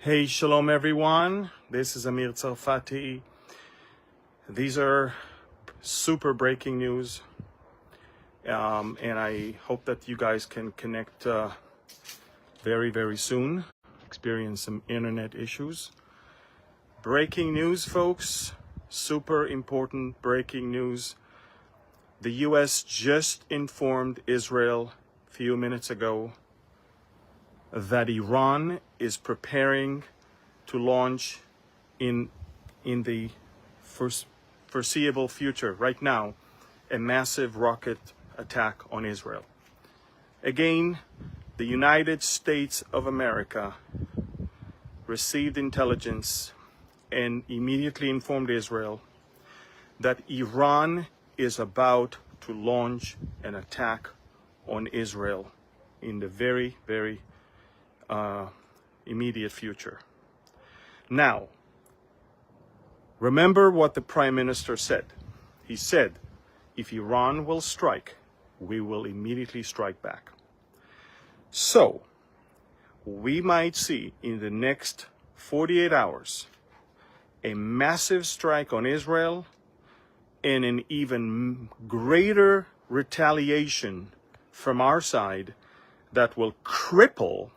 Hey, shalom everyone. This is Amir Tsarfati. These are super breaking news. And I hope that you guys can connect very, very soon. Experience some internet issues. Breaking news, folks. Super important breaking news. The US just informed Israel a few minutes ago that Iran is preparing to launch in the foreseeable future, right now, a massive rocket attack on Israel. Again, the United States of America received intelligence and immediately informed Israel that Iran is about to launch an attack on Israel in the very, very immediate future. Now, remember what the Prime Minister said. He said, if Iran will strike, we will immediately strike back. So, we might see in the next 48 hours a massive strike on Israel and an even greater retaliation from our side that will cripple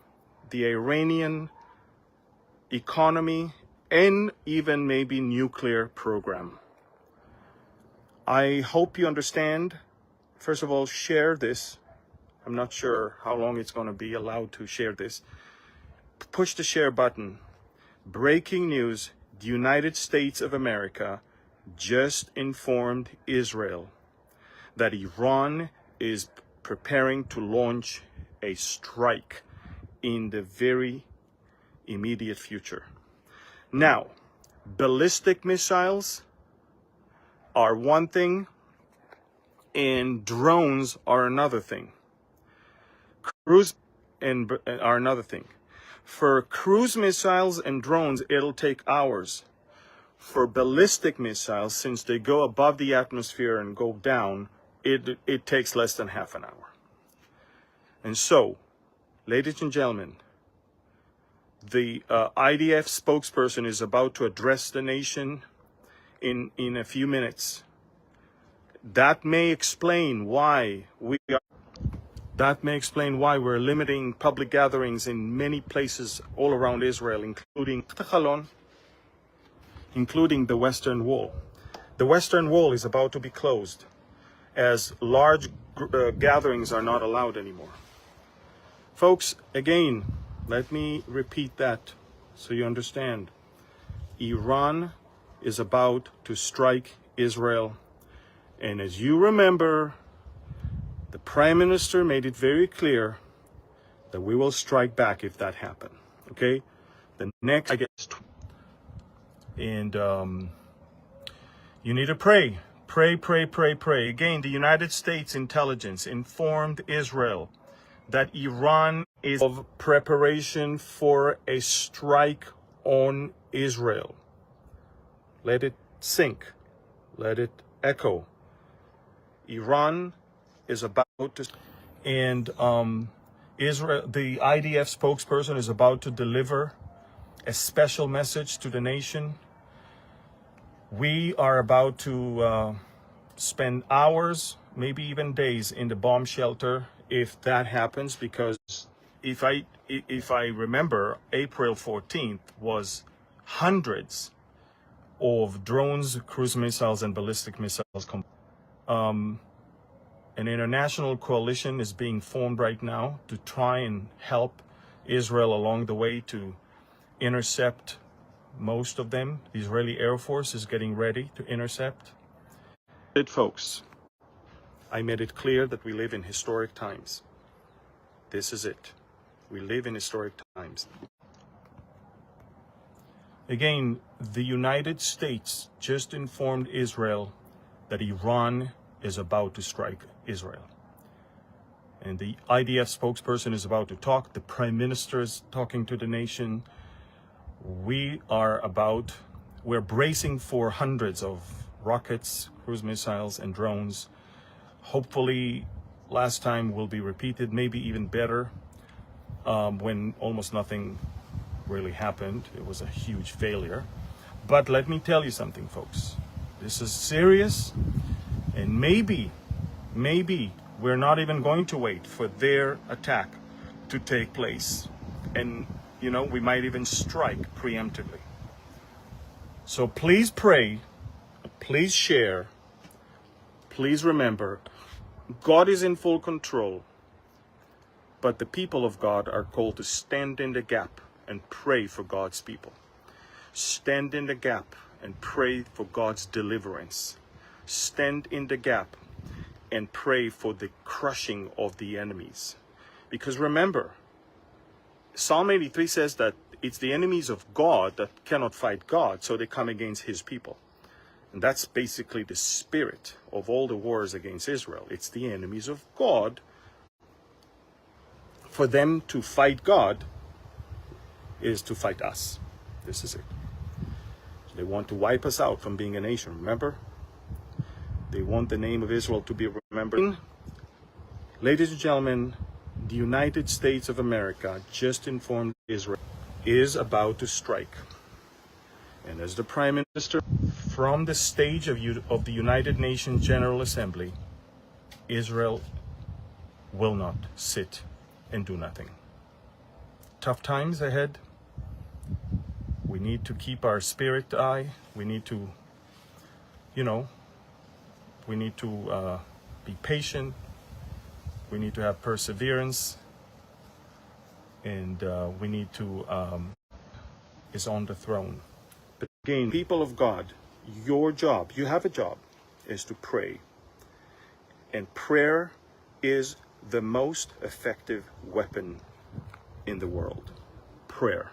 the Iranian economy and even maybe nuclear program. I hope you understand. First of all, share this. I'm not sure how long it's going to be allowed to share this. Push the share button. Breaking news, the United States of America just informed Israel that Iran is preparing to launch a strike in the very immediate future. Now, ballistic missiles are one thing and drones are another thing. Cruise are another thing. For cruise missiles and drones, it'll take hours. For ballistic missiles, since they go above the atmosphere and go down, it takes less than half an hour. And so, ladies and gentlemen, the IDF spokesperson is about to address the nation in a few minutes. That may explain why we're limiting public gatherings in many places all around Israel, including the Western Wall. The Western Wall is about to be closed as large gatherings are not allowed anymore. Folks, again, let me repeat that so you understand. Iran is about to strike Israel. And as you remember, the Prime Minister made it very clear that we will strike back if that happens. Okay? The next, I guess, and you need to pray. Pray. Again, the United States intelligence informed Israel that Iran is of preparation for a strike on Israel. Let it sink. Let it echo. Iran is about to, and Israel, the IDF spokesperson is about to deliver a special message to the nation. We are about to spend hours, maybe even days, in the bomb shelter if that happens, because if I remember, April 14th was hundreds of drones, cruise missiles, and ballistic missiles. An international coalition is being formed right now to try and help Israel along the way to intercept most of them. The Israeli Air Force is getting ready to intercept. Folks, I made it clear that we live in historic times. This is it. We live in historic times. Again, the United States just informed Israel that Iran is about to strike Israel. And the IDF spokesperson is about to talk. The Prime Minister is talking to the nation. We're bracing for hundreds of rockets, cruise missiles, and drones. Hopefully, last time will be repeated, maybe even better, when almost nothing really happened. It was a huge failure. But let me tell you something, folks. This is serious, and maybe we're not even going to wait for their attack to take place. And, you know, we might even strike preemptively. So please pray, please share, please remember, God is in full control, but the people of God are called to stand in the gap and pray for God's people. Stand in the gap and pray for God's deliverance. Stand in the gap and pray for the crushing of the enemies. Because remember, Psalm 83 says that it's the enemies of God that cannot fight God, so they come against his people. And that's basically the spirit of all the wars against Israel. It's the enemies of God. For them to fight God is to fight us. This is it. They want to wipe us out from being a nation, remember? They want the name of Israel to be remembered. Ladies and gentlemen, the United States of America just informed Israel is about to strike. And as the Prime Minister, from the stage of the United Nations General Assembly, Israel will not sit and do nothing. Tough times ahead. We need to keep our spirit high. We need to, be patient. We need to have perseverance. And we need to, is on the throne. But again, people of God, your job, you have a job, is to pray. And prayer is the most effective weapon in the world. Prayer.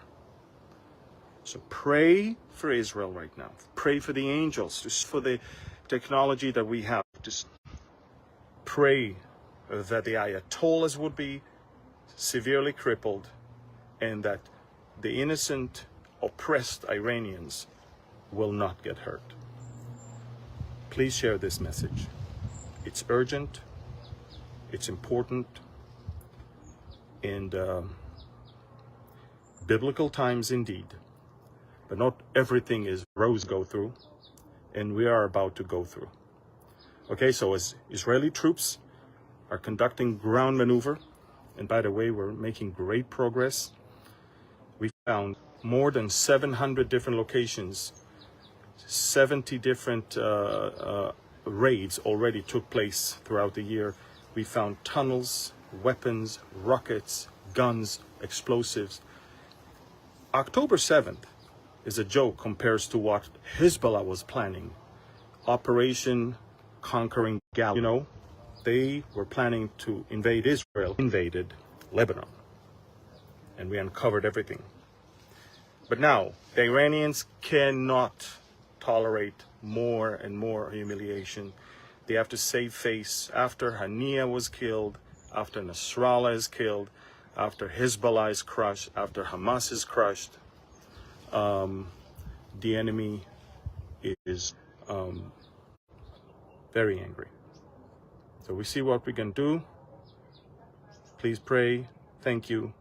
So pray for Israel right now. Pray for the angels, just for the technology that we have. Just pray that the Ayatollahs would be severely crippled and that the innocent, oppressed Iranians will not get hurt. Please share this message. It's urgent, it's important, and biblical times indeed. But not everything is rose go through, and we are about to go through. Okay, so as Israeli troops are conducting ground maneuver, and by the way, we're making great progress. We found more than 700 different locations, 70 different raids already took place throughout the year. We found tunnels, weapons, rockets, guns, explosives. October 7th is a joke compared to what Hezbollah was planning. Operation Conquering Galilee. You know, they were planning to invade Israel, invaded Lebanon. And we uncovered everything. But now, the Iranians cannot tolerate more and more humiliation. They have to save face after Haniya was killed, after Nasrallah is killed, after Hezbollah is crushed, after Hamas is crushed. The enemy is very angry. So we see what we can do. Please pray. Thank you.